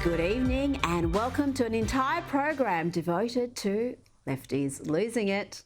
Good evening and welcome to an entire program devoted to lefties losing it.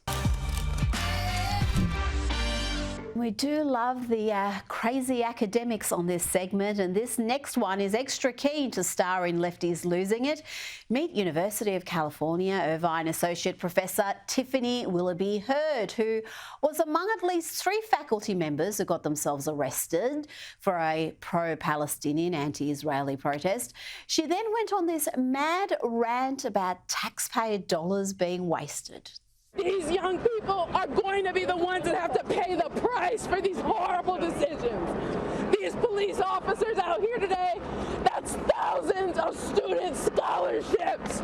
We do love the crazy academics on this segment, and this next one is extra keen to star in Lefties Losing It. Meet University of California Irvine Associate Professor Tiffany Willoughby Hurd, who was among at least 3 faculty members who got themselves arrested for a pro-Palestinian, anti-Israeli protest. She then went on this mad rant about taxpayer dollars being wasted. These young people are going to be the ones that have to pay the price for these horrible decisions. These police officers out here today, that's thousands of student scholarships.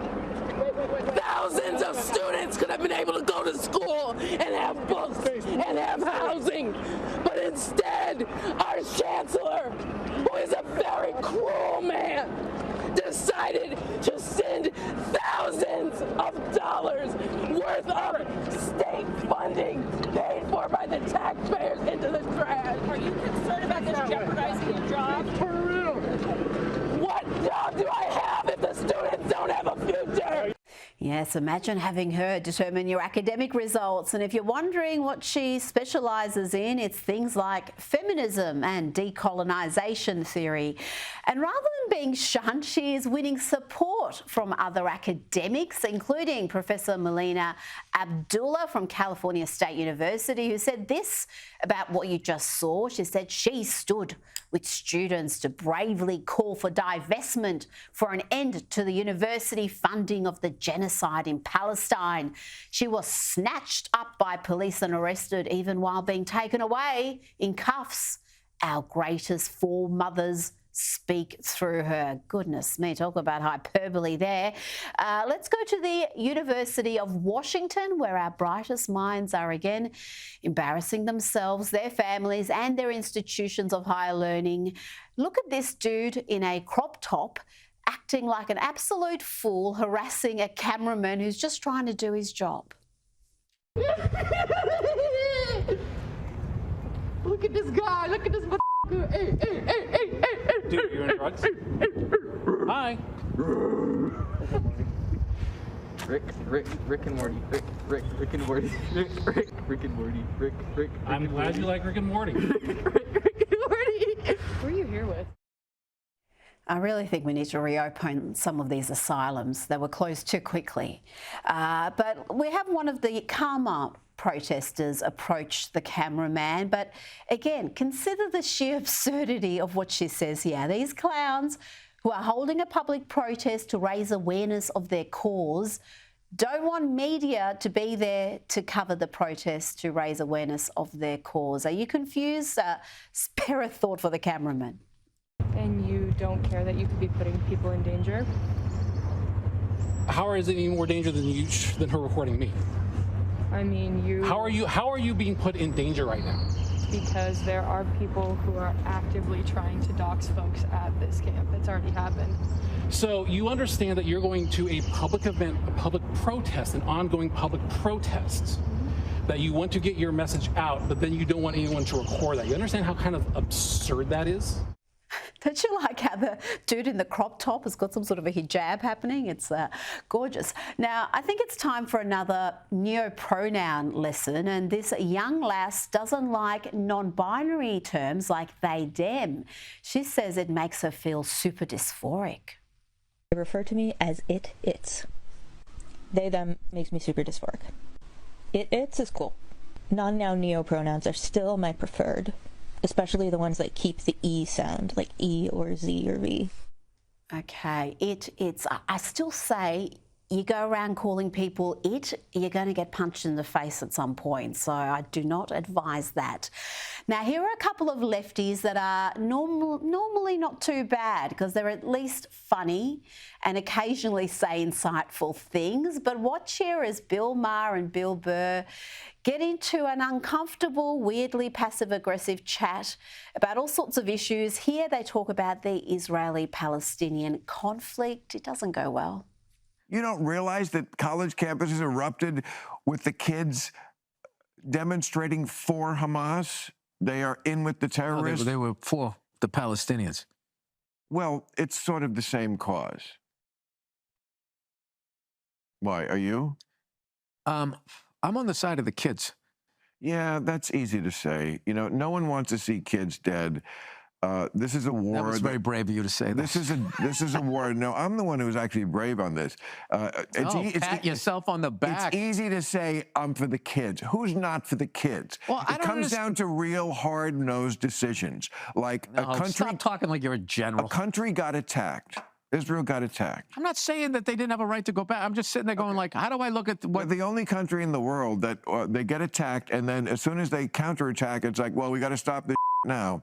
Thousands of students could have been able to go to school and have books and have housing. But instead, our chancellor, who is a very cruel man, decided to send thousands of dollars worth of state funding paid for by the taxpayers into the trash. Are you concerned about this jeopardizing your job? For real. What job do I have if the students don't have a future? Yes, imagine having her determine your academic results. And if you're wondering what she specialises in, it's things like feminism and decolonisation theory. And rather than being shunned, she is winning support from other academics, including Professor Melina Abdullah from California State University, who said this about what you just saw. She said she stood with students to bravely call for divestment for an end to the university funding of the genocide in Palestine. She was snatched up by police and arrested even while being taken away in cuffs. Our greatest foremothers speak through her. Goodness me, talk about hyperbole there. Let's go to the University of Washington, where our brightest minds are again embarrassing themselves, their families and their institutions of higher learning. Look at this dude in a crop top acting like an absolute fool, harassing a cameraman who's just trying to do his job. Look at this guy, look at this motherfucker. Hey. Dude, you in drugs? Hi. Rick and Morty. Rick and Morty. Rick and Morty. Rick. I'm glad you like Rick and Morty. Rick and Morty. Who are you here with? I really think we need to reopen some of these asylums. They were closed too quickly. But we have one of the calmer protesters approach the cameraman. But again, consider the sheer absurdity of what she says here. These clowns who are holding a public protest to raise awareness of their cause don't want media to be there to cover the protest to raise awareness of their cause. Are you confused? Spare a thought for the cameraman. And you don't care that you could be putting people in danger? How is it any more danger than her recording me? I mean, How are you being put in danger right now? Because there are people who are actively trying to dox folks at this camp. It's already happened. So you understand that you're going to a public event, a public protest, an ongoing public protest, that you want to get your message out, but then you don't want anyone to record that. You understand how kind of absurd that is? Don't you like how the dude in the crop top has got some sort of a hijab happening? It's gorgeous. Now, I think it's time for another neo-pronoun lesson, and this young lass doesn't like non-binary terms like they, them. She says it makes her feel super dysphoric. They refer to me as it, its. They, them makes me super dysphoric. It, its is cool. Non-noun neo-pronouns are still my preferred. Especially the ones that keep the E sound, like E or Z or V. Okay, it's. I still say you go around calling people it, you're going to get punched in the face at some point. So I do not advise that. Now, here are a couple of lefties that are normally not too bad because they're at least funny and occasionally say insightful things. But watch here as Bill Maher and Bill Burr get into an uncomfortable, weirdly passive-aggressive chat about all sorts of issues. Here they talk about the Israeli-Palestinian conflict. It doesn't go well. You don't realize that college campuses erupted with the kids demonstrating for Hamas? They are in with the terrorists. They were for the Palestinians. Well, it's sort of the same cause. Why, are you? I'm on the side of the kids. Yeah, that's easy to say. You know, no one wants to see kids dead. This is a war. That was very brave of you to say that. This is a war. No, I'm the one who's actually brave on this. Pat yourself on the back. It's easy to say I'm for the kids. Who's not for the kids? Well, it comes down to real hard-nosed decisions. Like a country. Stop talking like you're a general. A country got attacked. Israel got attacked. I'm not saying that they didn't have a right to go back. I'm just sitting there going like, how do I look at We're the only country in the world that they get attacked, and then as soon as they counterattack, it's like, well, we got to stop this now.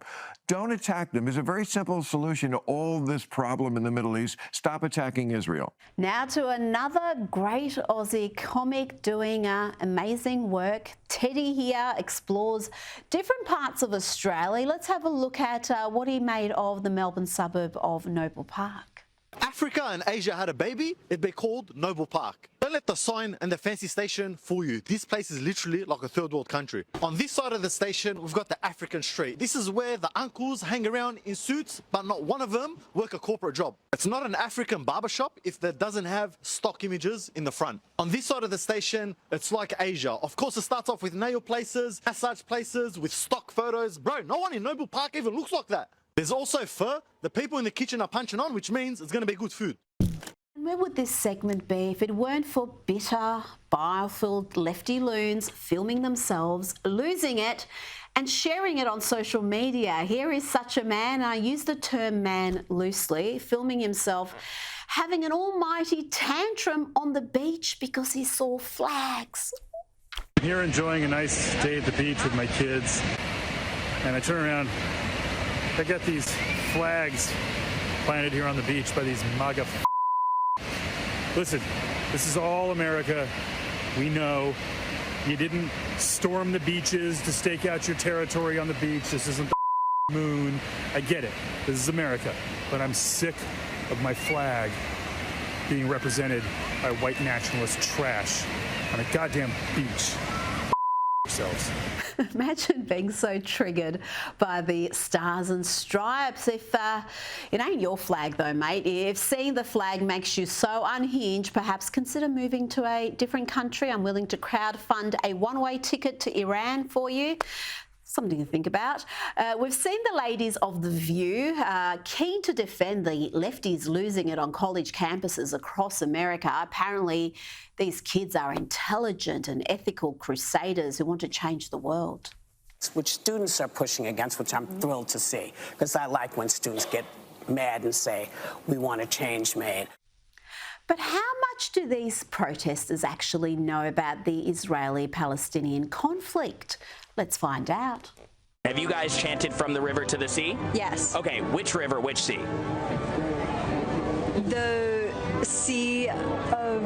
Don't attack them. There's a very simple solution to all this problem in the Middle East. Stop attacking Israel. Now to another great Aussie comic doing amazing work. Teddy here explores different parts of Australia. Let's have a look at what he made of the Melbourne suburb of Noble Park. Africa and Asia had a baby, it'd be called Noble Park. Don't let the sign and the fancy station fool you. This place is literally like a third world country. On this side of the station, we've got the African street. This is where the uncles hang around in suits, but not one of them work a corporate job. It's not an African barbershop if that doesn't have stock images in the front. On this side of the station, it's like Asia. Of course, it starts off with nail places, massage places with stock photos. Bro, no one in Noble Park even looks like that. There's also pho. The people in the kitchen are punching on, which means it's going to be good food. Where would this segment be if it weren't for bitter, bile-filled lefty loons filming themselves, losing it, and sharing it on social media? Here is such a man, and I use the term man loosely, filming himself having an almighty tantrum on the beach because he saw flags. I'm here enjoying a nice day at the beach with my kids, and I turn around. I got these flags planted here on the beach by these MAGA. Listen, this is all America. We know you didn't storm the beaches to stake out your territory on the beach. This isn't the moon. I get it. This is America. But I'm sick of my flag being represented by white nationalist trash on a goddamn beach. Yourselves. Imagine being so triggered by the stars and stripes. If it ain't your flag though, mate, if seeing the flag makes you so unhinged, perhaps consider moving to a different country. I'm willing to crowdfund a one-way ticket to Iran for you. Something to think about. We've seen the ladies of The View keen to defend the lefties losing it on college campuses across America. Apparently, these kids are intelligent and ethical crusaders who want to change the world. Which students are pushing against, which I'm thrilled to see, because I like when students get mad and say, we want a change made. But how much do these protesters actually know about the Israeli-Palestinian conflict? Let's find out. Have you guys chanted from the river to the sea? Yes. Okay, which river, which sea? The Sea of...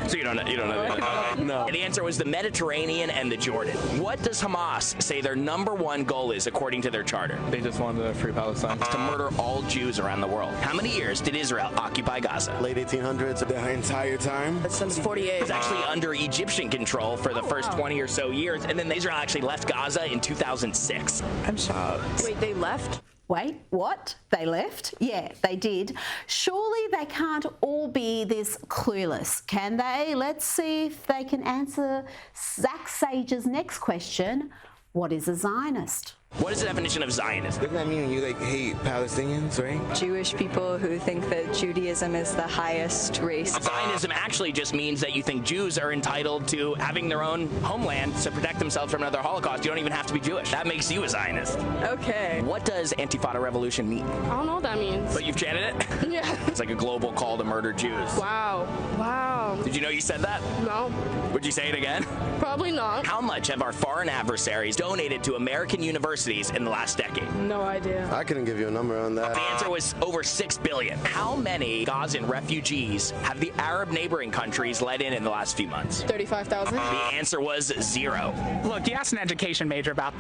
So you don't know that? No. The answer was the Mediterranean and the Jordan. What does Hamas say their #1 goal is according to their charter? They just wanted to free Palestine. It's to murder all Jews around the world. How many years did Israel occupy Gaza? Late 1800s, the entire time. Since 48. It was actually under Egyptian control for the first 20 or so years, and then Israel actually left Gaza in 2006. I'm shocked. Wait, they left? Wait, what? They left? Yeah, they did. Surely they can't all be this clueless, can they? Let's see if they can answer Zach Sage's next question. What is a Zionist? What is the definition of Zionist? Doesn't that mean you hate Palestinians, right? Jewish people who think that Judaism is the highest race. Zionism actually just means that you think Jews are entitled to having their own homeland to protect themselves from another Holocaust. You don't even have to be Jewish. That makes you a Zionist. Okay. What does Antifada revolution mean? I don't know what that means. But you've chanted it? Yeah. It's like a global call to murder Jews. Wow. Wow. Did you know you said that? No. Would you say it again? Probably not. How much have our foreign adversaries donated to American universities in the last decade? No idea. I couldn't give you a number on that. The answer was over $6 billion. How many Gazan refugees have the Arab neighboring countries let in the last few months? 35,000. The answer was 0. Look, you asked an education major about...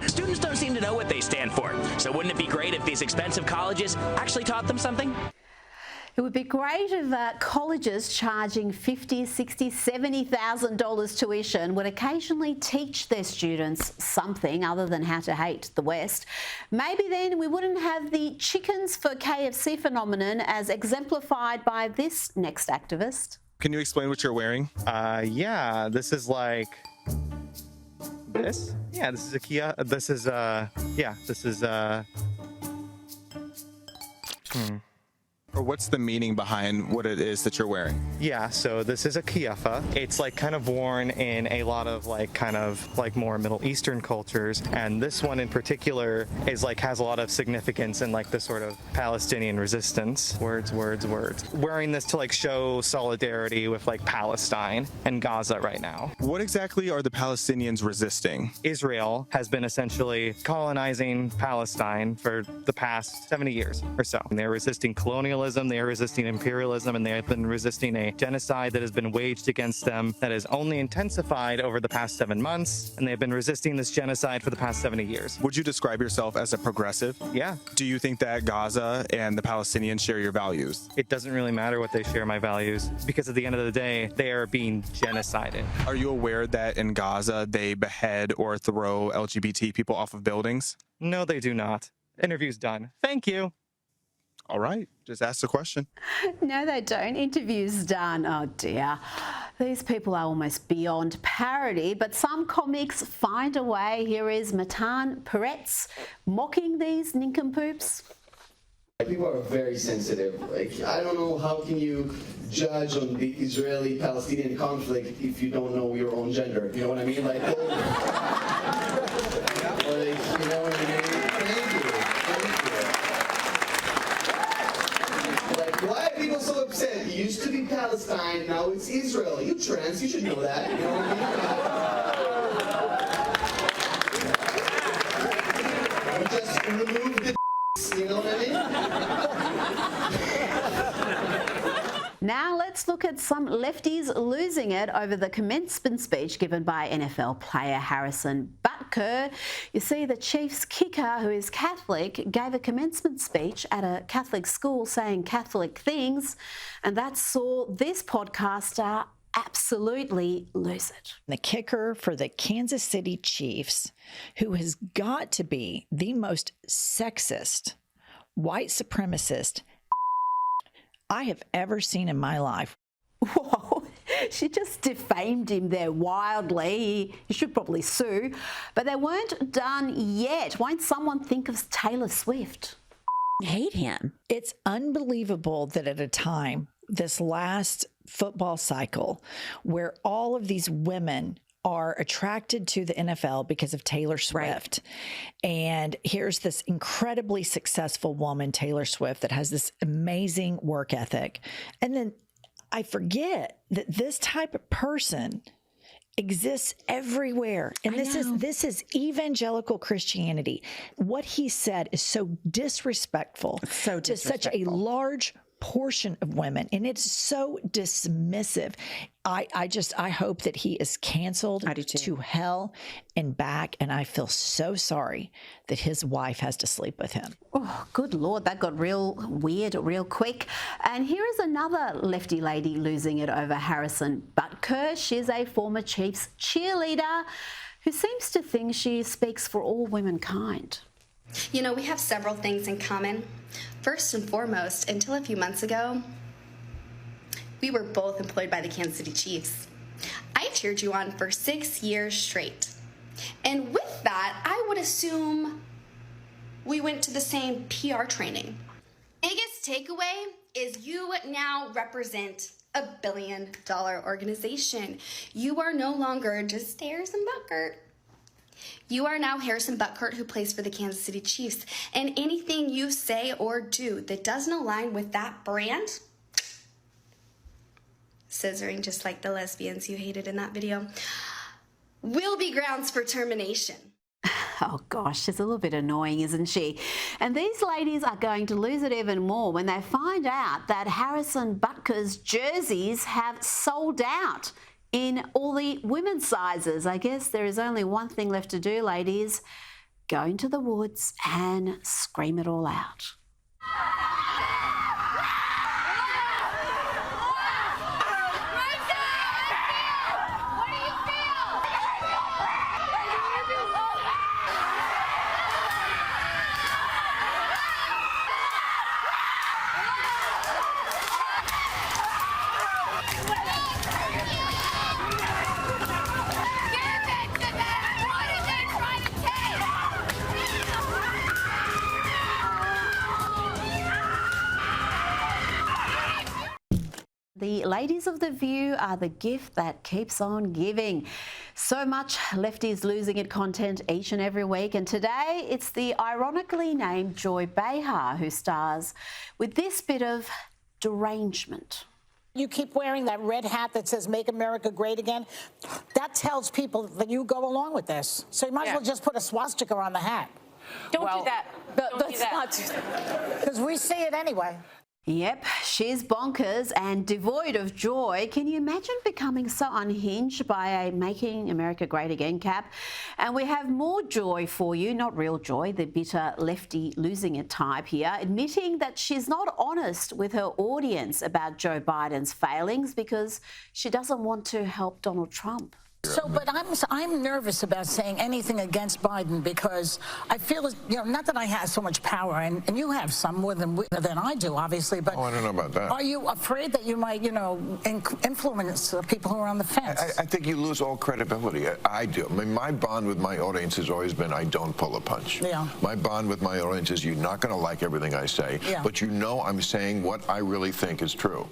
Students don't seem to know what they stand for. So wouldn't it be great if these expensive colleges actually taught them something? It would be great if colleges charging $50,000, $60,000, $70,000 tuition would occasionally teach their students something other than how to hate the West. Maybe then we wouldn't have the chickens for KFC phenomenon as exemplified by this next activist. Can you explain what you're wearing? Yeah, this is like this. Yeah, this is a Kia. This is Or what's the meaning behind what it is that you're wearing? Yeah, so this is a kiafa. It's like kind of worn in a lot of like kind of like more Middle Eastern cultures, and this one in particular is like has a lot of significance in like the sort of Palestinian resistance. Words. Wearing this to like show solidarity with like Palestine and Gaza right now. What exactly are the Palestinians resisting? Israel has been essentially colonizing Palestine for the past 70 years or so. And they're resisting colonialism, they are resisting imperialism, and they have been resisting a genocide that has been waged against them that has only intensified over the past 7 months, and they've been resisting this genocide for the past 70 years. Would you describe yourself as a progressive? Yeah. Do you think that Gaza and the Palestinians share your values? It doesn't really matter what they share my values, because at the end of the day, they are being genocided. Are you aware that in Gaza they behead or throw LGBT people off of buildings? No, they do not. Interview's done. Thank you. All right, just ask the question. No, they don't. Interview's done. Oh dear. These people are almost beyond parody, but some comics find a way. Here is Matan Peretz mocking these nincompoops. People are very sensitive. Like, I don't know, how can you judge on the Israeli-Palestinian conflict if you don't know your own gender? You know what I mean? Like, you know what I mean? Why are people so upset? It used to be Palestine, now it's Israel. You trans, you should know that. You know what I mean? You just remove the you know what I mean? Now let's look at some lefties losing it over the commencement speech given by NFL player Harrison Butker. You see, the Chiefs kicker, who is Catholic, gave a commencement speech at a Catholic school saying Catholic things, and that saw this podcaster absolutely lose it. The kicker for the Kansas City Chiefs, who has got to be the most sexist, white supremacist I have ever seen in my life. Whoa, she just defamed him there wildly. He should probably sue. But they weren't done yet. Won't someone think of Taylor Swift? Hate him. It's unbelievable that at a time, this last football cycle, where all of these women are attracted to the NFL because of Taylor Swift. Right. And here's this incredibly successful woman, Taylor Swift, that has this amazing work ethic. And then I forget that this type of person exists everywhere. And this is evangelical Christianity. What he said is so disrespectful, to such a large portion of women, and it's so dismissive. I hope that he is canceled to hell and back, and I feel so sorry that his wife has to sleep with him. Oh, good Lord, that got real weird real quick. And here is another lefty lady losing it over Harrison Butker. She's a former Chiefs cheerleader who seems to think she speaks for all womankind. You know, we have several things in common. First and foremost, until a few months ago, we were both employed by the Kansas City Chiefs. I cheered you on for 6 years straight. And with that, I would assume we went to the same PR training. Biggest takeaway is you now represent a $1 billion organization. You are no longer just Harrison Butker. You are now Harrison Butker, who plays for the Kansas City Chiefs. And anything you say or do that doesn't align with that brand, scissoring just like the lesbians you hated in that video, will be grounds for termination. Oh gosh, she's a little bit annoying, isn't she? And these ladies are going to lose it even more when they find out that Harrison Butker's jerseys have sold out in all the women's sizes. I guess there is only one thing left to do, ladies. Go into the woods and scream it all out. The ladies of The View are the gift that keeps on giving. So much Lefties losing it content each and every week, and today it's the ironically named Joy Behar who stars with this bit of derangement. You keep wearing that red hat that says "Make America Great Again." That tells people that you go along with this. So you might as well just put a swastika on the hat. Don't do that. Let's not do that. Because we see it anyway. Yep, she's bonkers and devoid of joy. Can you imagine becoming so unhinged by a Making America Great Again cap? And we have more joy for you, not real joy, the bitter lefty losing it type here, admitting that she's not honest with her audience about Joe Biden's failings because she doesn't want to help Donald Trump. So, but I'm nervous about saying anything against Biden because I feel, not that I have so much power, and you have some more than I do, obviously. But I don't know about that. Are you afraid that you might, influence people who are on the fence? I think you lose all credibility. I do. I mean, my bond with my audience has always been I don't pull a punch. Yeah. My bond with my audience is you're not going to like everything I say, but I'm saying what I really think is true.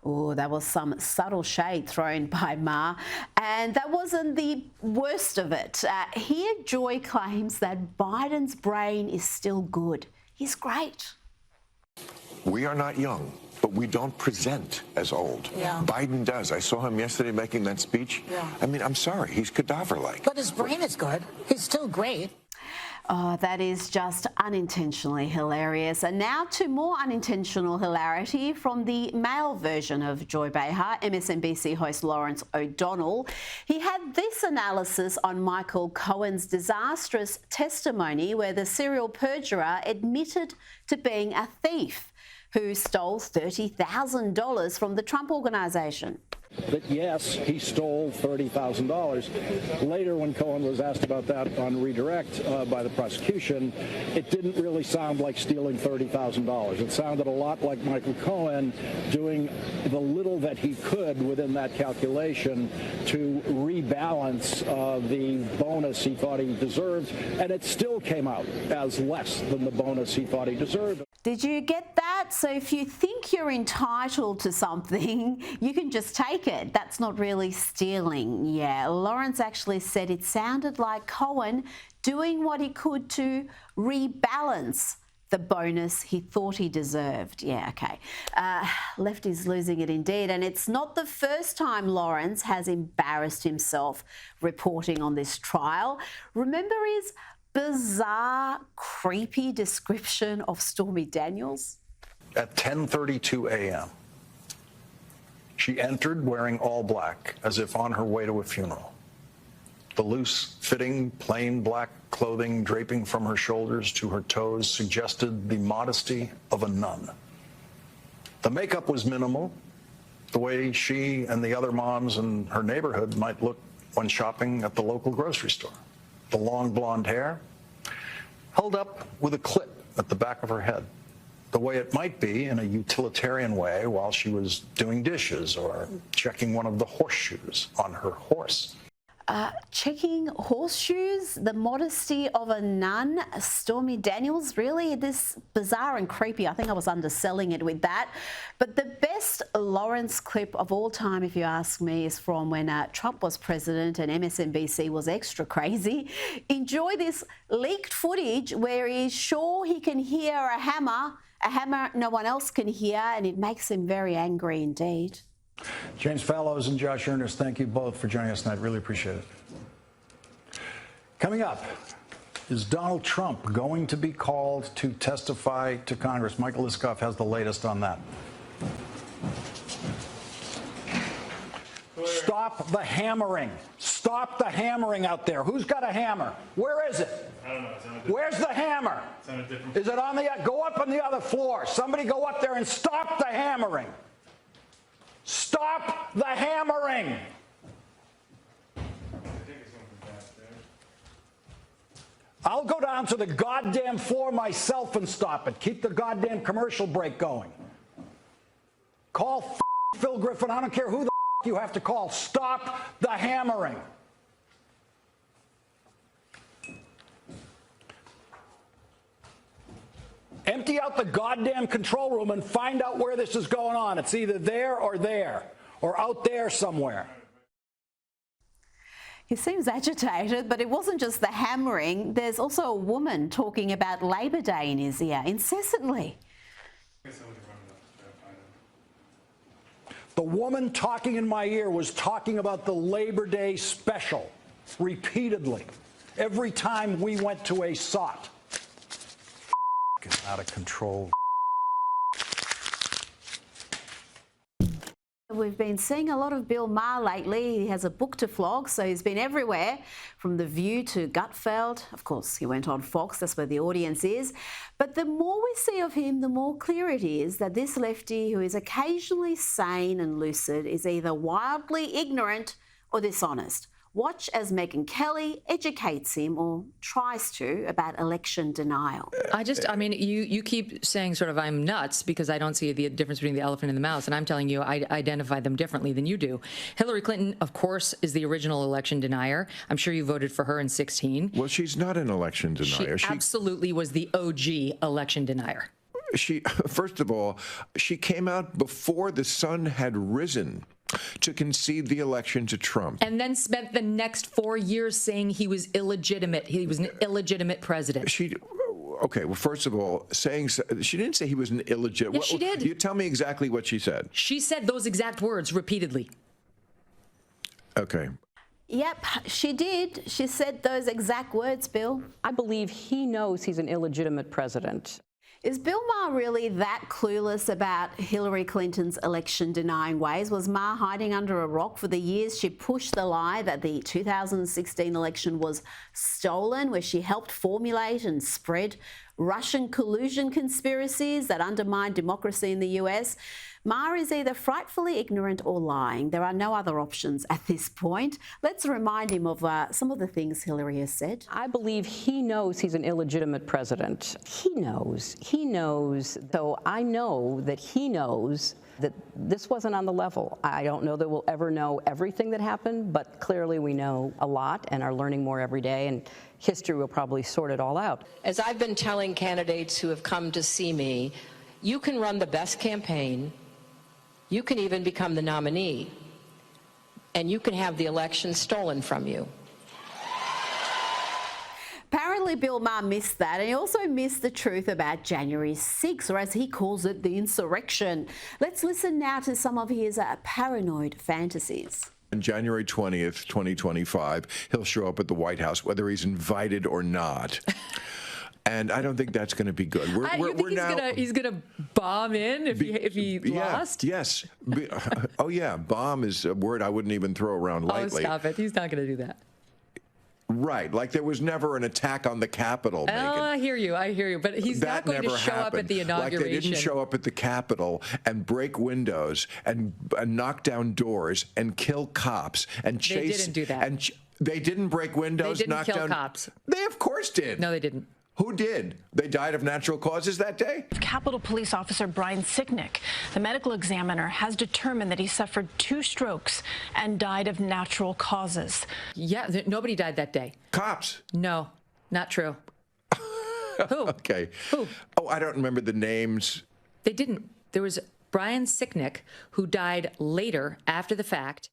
Oh, that was some subtle shade thrown by Maher. And that wasn't the worst of it. Here, Joy claims that Biden's brain is still good. He's great. We are not young, but we don't present as old. Yeah. Biden does. I saw him yesterday making that speech. Yeah. I mean, I'm sorry. He's cadaver-like. But his brain is good. He's still great. Oh, that is just unintentionally hilarious. And now to more unintentional hilarity from the male version of Joy Behar, MSNBC host Lawrence O'Donnell. He had this analysis on Michael Cohen's disastrous testimony where the serial perjurer admitted to being a thief who stole $30,000 from the Trump Organization. That yes, he stole $30,000. Later, when Cohen was asked about that on redirect by the prosecution, it didn't really sound like stealing $30,000. It sounded a lot like Michael Cohen doing the little that he could within that calculation to rebalance the bonus he thought he deserved, and it still came out as less than the bonus he thought he deserved. Did you get that? So if you think you're entitled to something, you can just take it. That's not really stealing. Yeah, Lawrence actually said it sounded like Cohen doing what he could to rebalance the bonus he thought he deserved. Yeah, okay. Lefty's losing it indeed. And it's not the first time Lawrence has embarrassed himself reporting on this trial. Remember his bizarre, creepy description of Stormy Daniels? At 10:32 a.m., she entered wearing all black, as if on her way to a funeral. The loose-fitting, plain black clothing draping from her shoulders to her toes suggested the modesty of a nun. The makeup was minimal, the way she and the other moms in her neighborhood might look when shopping at the local grocery store. The long blonde hair held up with a clip at the back of her head, the way it might be in a utilitarian way while she was doing dishes or checking one of the horseshoes on her horse. Checking horseshoes, the modesty of a nun, Stormy Daniels, really this bizarre and creepy. I think I was underselling it with that. But the best Lawrence clip of all time, if you ask me, is from when Trump was president and MSNBC was extra crazy. Enjoy this leaked footage where he's sure he can hear a hammer no one else can hear, and it makes him very angry indeed. James Fallows and Josh Earnest, thank you both for joining us tonight. Really appreciate it. Coming up, is Donald Trump going to be called to testify to Congress? Michael Liskoff has the latest on that. Stop the hammering. Stop the hammering out there. Who's got a hammer? Where is it? I don't know. Where's the hammer? Is it on the, go up on the other floor. Somebody go up there and stop the hammering. Stop the hammering. I'll go down to the goddamn floor myself and stop it. Keep the goddamn commercial break going. Call Phil Griffin. I don't care who the you have to call. Stop the hammering. Empty out the goddamn control room and find out where this is going on. It's either there or out there somewhere. He seems agitated, but it wasn't just the hammering. There's also a woman talking about Labor Day in his ear incessantly. The woman talking in my ear was talking about the Labor Day special repeatedly. Every time we went to a SOT. Out of control. We've been seeing a lot of Bill Maher lately. He has a book to flog, so he's been everywhere, from The View to Gutfeld. Of course, he went on Fox, that's where the audience is. But the more we see of him, the more clear it is that this lefty, who is occasionally sane and lucid, is either wildly ignorant or dishonest. Watch as Megyn Kelly educates him, or tries to, about election denial. I mean, you keep saying sort of I'm nuts because I don't see the difference between the elephant and the mouse, and I'm telling you I identify them differently than you do. Hillary Clinton, of course, is the original election denier. I'm sure you voted for her in 2016. Well, she's not an election denier. She absolutely was the OG election denier. First of all, she came out before the sun had risen to concede the election to Trump. And then spent the next 4 years saying he was illegitimate. He was an illegitimate president. Okay, well, first of all, she didn't say he was an illegitimate. Yes, she did. You tell me exactly what she said. She said those exact words repeatedly. Okay. Yep, she did. She said those exact words, Bill. I believe he knows he's an illegitimate president. Is Bill Maher really that clueless about Hillary Clinton's election-denying ways? Was Maher hiding under a rock for the years she pushed the lie that the 2016 election was stolen, where she helped formulate and spread Russian collusion conspiracies that undermined democracy in the US? Maher is either frightfully ignorant or lying. There are no other options at this point. Let's remind him of some of the things Hillary has said. I believe he knows he's an illegitimate president. He knows. So I know that he knows that this wasn't on the level. I don't know that we'll ever know everything that happened, but clearly we know a lot and are learning more every day, and history will probably sort it all out. As I've been telling candidates who have come to see me, you can run the best campaign, you can even become the nominee, and you can have the election stolen from you. Apparently, Bill Maher missed that, and he also missed the truth about January 6th, or as he calls it, the insurrection. Let's listen now to some of his paranoid fantasies. On January 20th, 2025, he'll show up at the White House, whether he's invited or not. And I don't think that's going to be good. He's gonna bomb in if he lost? Yes. Oh, yeah. Bomb is a word I wouldn't even throw around lightly. Oh, stop it. He's not going to do that. Right, like there was never an attack on the Capitol, Megan. I hear you, but he's not going to show up at the inauguration. Like they didn't show up at the Capitol and break windows and knock down doors and kill cops and chase. They didn't do that. And they didn't break windows, knock down. They didn't kill cops. They of course did. No, they didn't. Who did? They died of natural causes that day? Capitol Police Officer Brian Sicknick, the medical examiner, has determined that he suffered 2 strokes and died of natural causes. Yeah, nobody died that day. Cops? No, not true. Who? Okay. Who? Oh, I don't remember the names. They didn't. There was Brian Sicknick, who died later after the fact.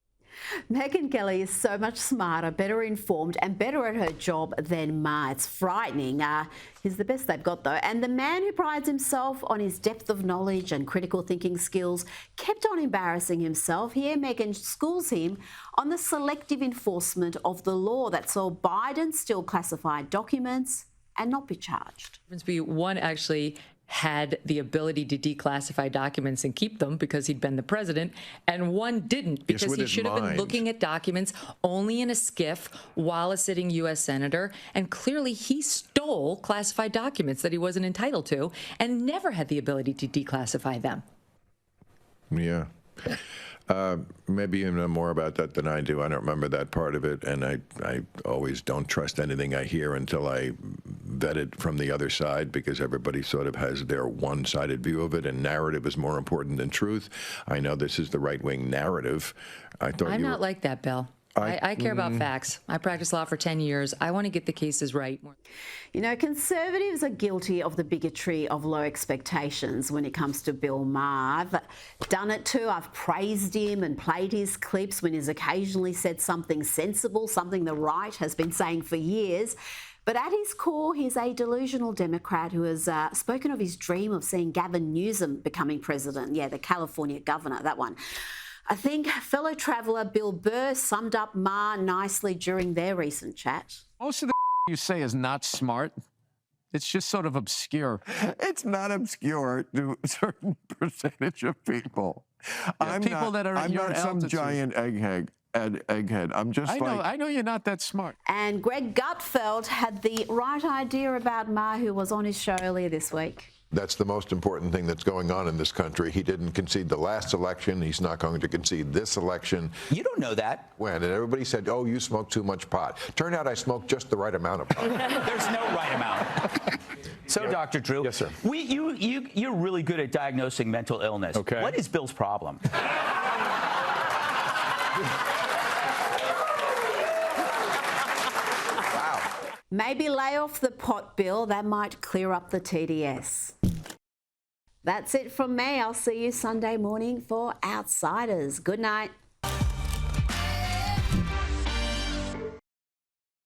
Megyn Kelly is so much smarter, better informed and better at her job than Maher. It's frightening. He's the best they've got, though. And the man who prides himself on his depth of knowledge and critical thinking skills kept on embarrassing himself. Here, Megyn schools him on the selective enforcement of the law that saw Biden still classify documents and not be charged. One actually had the ability to declassify documents and keep them because he'd been the president, and one didn't because he should have been looking at documents only in a SCIF while a sitting U.S. senator, and clearly he stole classified documents that he wasn't entitled to and never had the ability to declassify them. Yeah. Maybe you know more about that than I do. I don't remember that part of it, and I always don't trust anything I hear until I vet it from the other side, because everybody sort of has their one-sided view of it, and narrative is more important than truth. I know this is the right-wing narrative. I'm not like that, Bill. I care about facts. I practiced law for 10 years. I want to get the cases right. You know, Conservatives are guilty of the bigotry of low expectations when it comes to Bill Maher. I've done it too. I've praised him and played his clips when he's occasionally said something sensible, something the right has been saying for years. But at his core, he's a delusional Democrat who has spoken of his dream of seeing Gavin Newsom becoming president. Yeah, the California governor, that one. I think fellow traveller Bill Burr summed up Maher nicely during their recent chat. Most of the you say is not smart. It's just sort of obscure. It's not obscure to a certain percentage of people. I'm not some giant egghead. I'm just I know you're not that smart. And Greg Gutfeld had the right idea about Maher, who was on his show earlier this week. That's the most important thing that's going on in this country. He didn't concede the last election. He's not going to concede this election. You don't know that. When? And everybody said, oh, you smoke too much pot. Turned out I smoked just the right amount of pot. There's no right amount. So, Dr. Drew, yes, sir. You're really good at diagnosing mental illness. Okay. What is Bill's problem? Maybe lay off the pot, Bill. That might clear up the TDS. That's it from me. I'll see you Sunday morning for Outsiders. Good night.